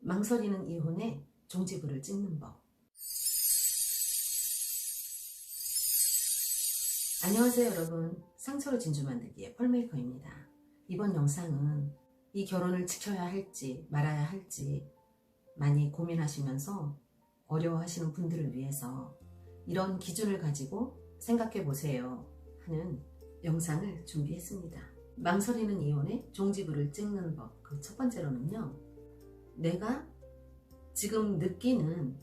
망설이는 이혼에 종지부를 찍는 법. 안녕하세요 여러분, 상처로 진주 만들기의 펄메이커입니다. 이번 영상은 이 결혼을 지켜야 할지 말아야 할지 많이 고민하시면서 어려워하시는 분들을 위해서 이런 기준을 가지고 생각해 보세요 하는 영상을 준비했습니다. 망설이는 이혼에 종지부를 찍는 법. 그 첫 번째로는요, 내가 지금 느끼는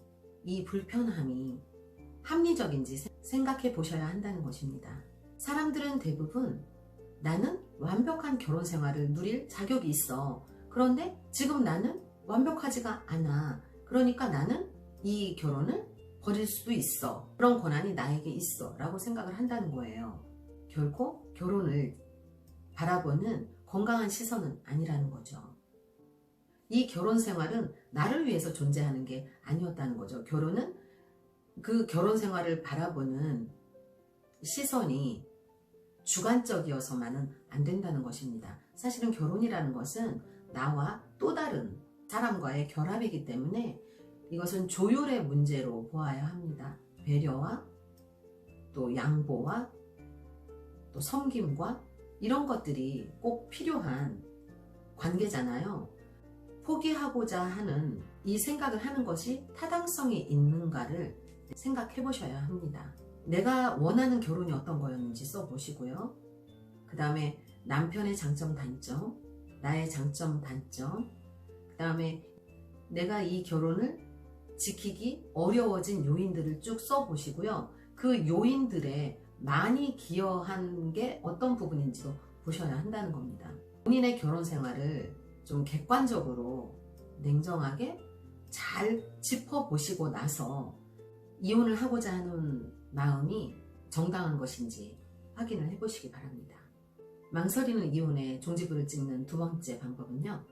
이 불편함이 합리적인지 생각해 보셔야 한다는 것입니다. 사람들은 대부분 나는 완벽한 결혼 생활을 누릴 자격이 있어. 그런데 지금 나는 완벽하지가 않아. 그러니까 나는 이 결혼을 버릴 수도 있어. 그런 권한이 나에게 있어 라고 생각을 한다는 거예요. 결코 결혼을 바라보는 건강한 시선은 아니라는 거죠. 이 결혼 생활은 나를 위해서 존재하는 게 아니었다는 거죠. 결혼은 그 결혼 생활을 바라보는 시선이 주관적이어서만은 안 된다는 것입니다. 사실은 결혼이라는 것은 나와 또 다른 사람과의 결합이기 때문에 이것은 조율의 문제로 보아야 합니다. 배려와 또 양보와 또 섬김과 이런 것들이 꼭 필요한 관계잖아요. 포기하고자 하는 이 생각을 하는 것이 타당성이 있는가를 생각해 보셔야 합니다. 내가 원하는 결혼이 어떤 거였는지 써보시고요. 그 다음에 남편의 장점 단점, 나의 장점 단점, 그 다음에 내가 이 결혼을 지키기 어려워진 요인들을 쭉 써보시고요. 그 요인들에 많이 기여한 게 어떤 부분인지도 보셔야 한다는 겁니다. 본인의 결혼 생활을 좀 객관적으로 냉정하게 잘 짚어보시고 나서 이혼을 하고자 하는 마음이 정당한 것인지 확인을 해보시기 바랍니다. 망설이는 이혼에 종지부를 찍는 두 번째 방법은요,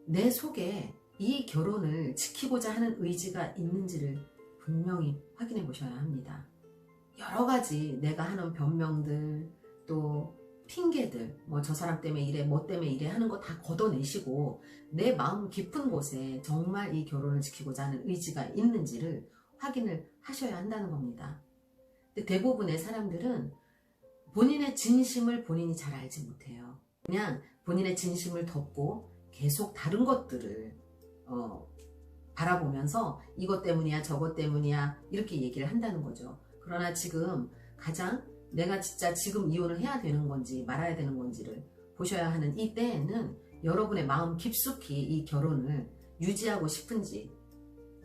내 속에 이 결혼을 지키고자 하는 의지가 있는지를 분명히 확인해 보셔야 합니다. 여러 가지 내가 하는 변명들, 또 핑계들, 뭐 저 사람 때문에 이래, 뭐 때문에 이래 하는 거 다 걷어내시고 내 마음 깊은 곳에 정말 이 결혼을 지키고자 하는 의지가 있는지를 확인을 하셔야 한다는 겁니다. 근데 대부분의 사람들은 본인의 진심을 본인이 잘 알지 못해요. 그냥 본인의 진심을 덮고 계속 다른 것들을 바라보면서 이것 때문이야 저것 때문이야 이렇게 얘기를 한다는 거죠. 그러나 지금 가장 내가 진짜 지금 이혼을 해야 되는 건지 말아야 되는 건지를 보셔야 하는 이 때에는 여러분의 마음 깊숙이 이 결혼을 유지하고 싶은지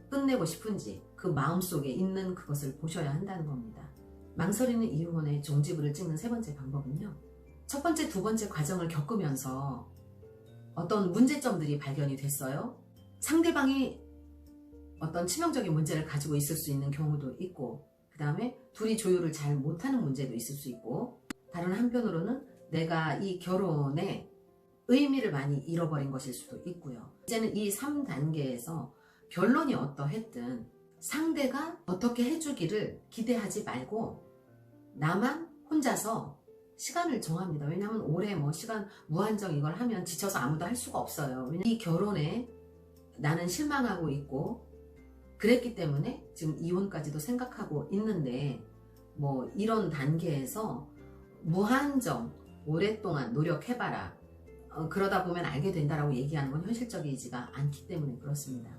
끝내고 싶은지 그 마음속에 있는 그것을 보셔야 한다는 겁니다. 망설이는 이혼의 종지부를 찍는 세 번째 방법은요, 첫 번째, 두 번째 과정을 겪으면서 어떤 문제점들이 발견이 됐어요. 상대방이 어떤 치명적인 문제를 가지고 있을 수 있는 경우도 있고, 그 다음에 둘이 조율을 잘 못하는 문제도 있을 수 있고, 다른 한편으로는 내가 이 결혼에 의미를 많이 잃어버린 것일 수도 있고요. 이제는 이 3단계에서 결론이 어떠했든 상대가 어떻게 해주기를 기대하지 말고 나만 혼자서 시간을 정합니다. 왜냐하면 오래 시간 무한정 이걸 하면 지쳐서 아무도 할 수가 없어요. 왜냐하면 이 결혼에 나는 실망하고 있고 그랬기 때문에 지금 이혼까지도 생각하고 있는데, 이런 단계에서 무한정 오랫동안 노력해봐라, 그러다 보면 알게 된다라고 얘기하는 건 현실적이지가 않기 때문에 그렇습니다.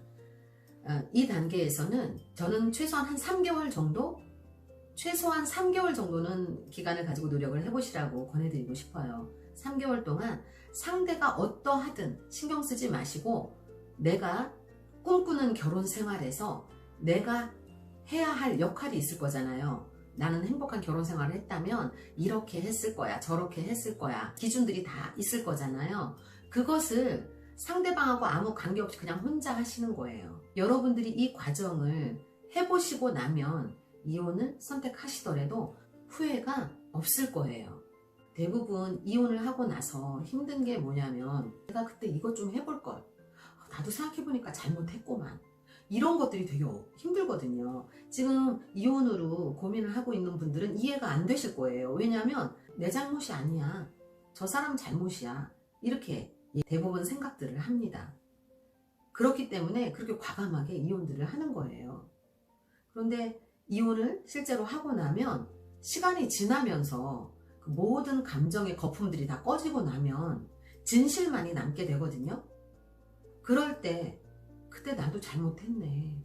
이 단계에서는 저는 최소한 한 3개월 정도? 최소한 3개월 정도는 기간을 가지고 노력을 해보시라고 권해드리고 싶어요. 3개월 동안 상대가 어떠하든 신경 쓰지 마시고 내가 꿈꾸는 결혼 생활에서 내가 해야 할 역할이 있을 거잖아요. 나는 행복한 결혼 생활을 했다면 이렇게 했을 거야, 저렇게 했을 거야, 기준들이 다 있을 거잖아요. 그것을 상대방하고 아무 관계없이 그냥 혼자 하시는 거예요. 여러분들이 이 과정을 해보시고 나면 이혼을 선택하시더라도 후회가 없을 거예요. 대부분 이혼을 하고 나서 힘든 게 뭐냐면, 내가 그때 이것 좀 해볼걸, 나도 생각해보니까 잘못했구만, 이런 것들이 되게 힘들거든요. 지금 이혼으로 고민을 하고 있는 분들은 이해가 안 되실 거예요. 왜냐하면 내 잘못이 아니야, 저 사람 잘못이야, 이렇게 대부분 생각들을 합니다. 그렇기 때문에 그렇게 과감하게 이혼들을 하는 거예요. 그런데 이혼을 실제로 하고 나면 시간이 지나면서 그 모든 감정의 거품들이 다 꺼지고 나면 진실만이 남게 되거든요. 그럴 때 그때 나도 잘못했네.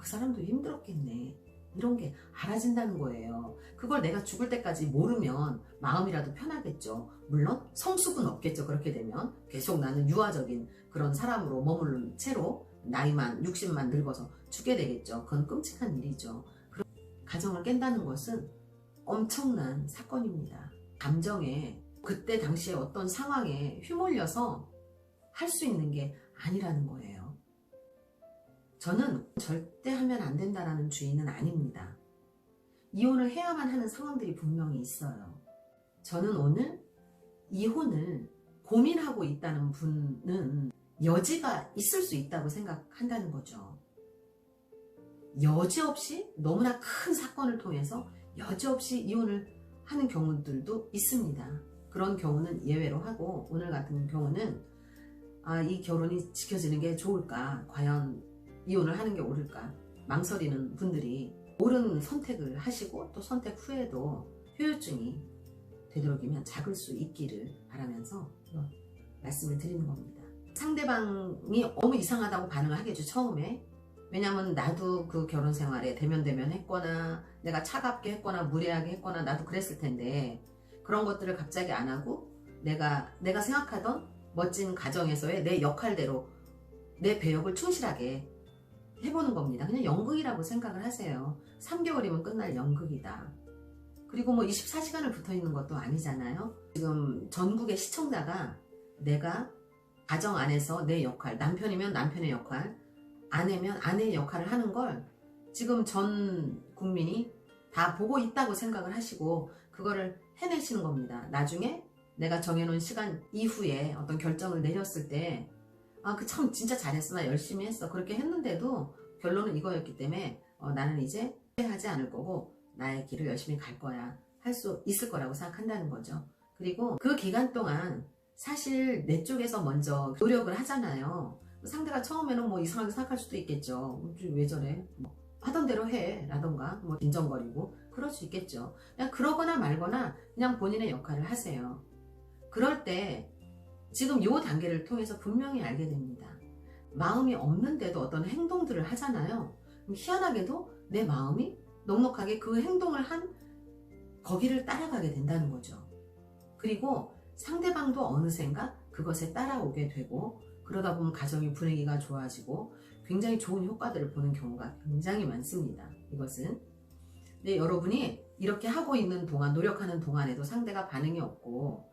그 사람도 힘들었겠네. 이런 게 알아진다는 거예요. 그걸 내가 죽을 때까지 모르면 마음이라도 편하겠죠. 물론 성숙은 없겠죠. 그렇게 되면 계속 나는 유아적인 그런 사람으로 머무른 채로 나이만 60만 늙어서 죽게 되겠죠. 그건 끔찍한 일이죠. 가정을 깬다는 것은 엄청난 사건입니다. 감정에 그때 당시에 어떤 상황에 휘몰려서 할 수 있는 게 아니라는 거예요. 저는 절대 하면 안 된다라는 주의는 아닙니다. 이혼을 해야만 하는 상황들이 분명히 있어요. 저는 오늘 이혼을 고민하고 있다는 분은 여지가 있을 수 있다고 생각한다는 거죠. 여지없이 너무나 큰 사건을 통해서 여지없이 이혼을 하는 경우들도 있습니다. 그런 경우는 예외로 하고 오늘 같은 경우는 이 결혼이 지켜지는 게 좋을까? 과연 이혼을 하는 게 옳을까? 망설이는 분들이 옳은 선택을 하시고 또 선택 후에도 후유증이 되도록이면 작을 수 있기를 바라면서 말씀을 드리는 겁니다. 상대방이 너무 이상하다고 반응을 하겠죠, 처음에. 왜냐면 나도 그 결혼 생활에 대면대면 했거나 내가 차갑게 했거나 무례하게 했거나 나도 그랬을 텐데 그런 것들을 갑자기 안 하고 내가 생각하던 멋진 가정에서의 내 역할대로 내 배역을 충실하게 해보는 겁니다. 그냥 연극이라고 생각을 하세요. 3개월이면 끝날 연극이다. 그리고 뭐 24시간을 붙어있는 것도 아니잖아요. 지금 전국의 시청자가 내가 가정 안에서 내 역할, 남편이면 남편의 역할, 아내면 아내의 역할을 하는 걸 지금 전 국민이 다 보고 있다고 생각을 하시고 그거를 해내시는 겁니다. 나중에 내가 정해놓은 시간 이후에 어떤 결정을 내렸을 때 그 참 진짜 잘했어, 나 열심히 했어, 그렇게 했는데도 결론은 이거였기 때문에 나는 이제 후회하지 않을 거고 나의 길을 열심히 갈 거야 할 수 있을 거라고 생각한다는 거죠. 그리고 그 기간 동안 사실 내 쪽에서 먼저 노력을 하잖아요. 상대가 처음에는 뭐 이상하게 생각할 수도 있겠죠. 왜 저래? 뭐 하던 대로 해 라던가 뭐 인정거리고 그럴 수 있겠죠. 그냥 그러거나 말거나 그냥 본인의 역할을 하세요. 그럴 때 지금 요 단계를 통해서 분명히 알게 됩니다. 마음이 없는데도 어떤 행동들을 하잖아요. 희한하게도 내 마음이 넉넉하게 그 행동을 한 거기를 따라가게 된다는 거죠. 그리고 상대방도 어느샌가 그것에 따라오게 되고 그러다 보면 가정의 분위기가 좋아지고 굉장히 좋은 효과들을 보는 경우가 굉장히 많습니다. 이것은 근데 여러분이 이렇게 하고 있는 동안 노력하는 동안에도 상대가 반응이 없고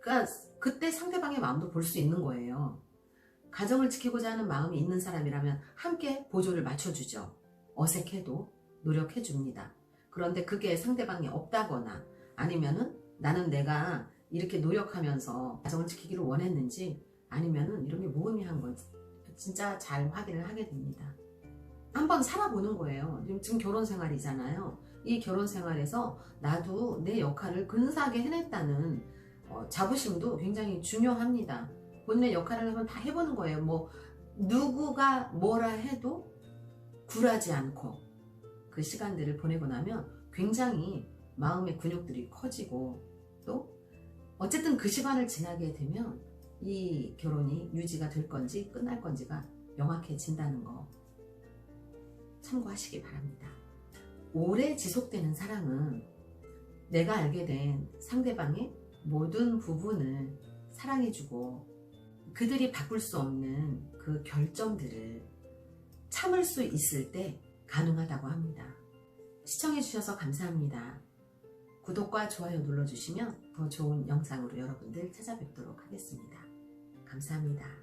그러니까 그때 상대방의 마음도 볼 수 있는 거예요. 가정을 지키고자 하는 마음이 있는 사람이라면 함께 보조를 맞춰주죠. 어색해도 노력해줍니다. 그런데 그게 상대방이 없다거나 아니면은 나는 내가 이렇게 노력하면서 가정을 지키기를 원했는지 아니면은 이런 게 무의미한 건지 진짜 잘 확인을 하게 됩니다. 한번 살아보는 거예요. 지금 결혼 생활이잖아요. 이 결혼 생활에서 나도 내 역할을 근사하게 해냈다는 자부심도 굉장히 중요합니다. 본인의 역할을 한번 다 해보는 거예요. 누구가 뭐라 해도 굴하지 않고 그 시간들을 보내고 나면 굉장히 마음의 근육들이 커지고 또 어쨌든 그 시간을 지나게 되면 이 결혼이 유지가 될 건지 끝날 건지가 명확해진다는 거 참고하시기 바랍니다. 오래 지속되는 사랑은 내가 알게 된 상대방의 모든 부분을 사랑해주고 그들이 바꿀 수 없는 그 결정들을 참을 수 있을 때 가능하다고 합니다. 시청해주셔서 감사합니다. 구독과 좋아요 눌러주시면 더 좋은 영상으로 여러분들 찾아뵙도록 하겠습니다. 감사합니다.